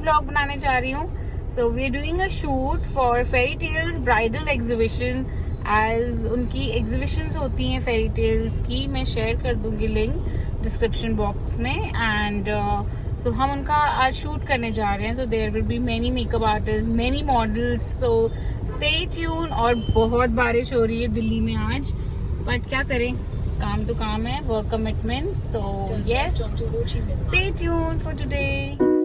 Vlog बनाने जा रही हूँ. So we are doing a shoot for Fairy Tales bridal exhibition. As उनकी एग्जीबिशंस होती हैं फेरी टेल्स की, मैं शेयर कर दूंगी लिंक डिस्क्रिप्शन बॉक्स में. एंड सो हम उनका आज शूट करने जा रहे हैं. So there will be many makeup artist, many models. So stay tune. और बहुत बारिश हो रही है दिल्ली में आज, बट क्या करें, काम तो काम है, work commitment. So yes, stay tune for today.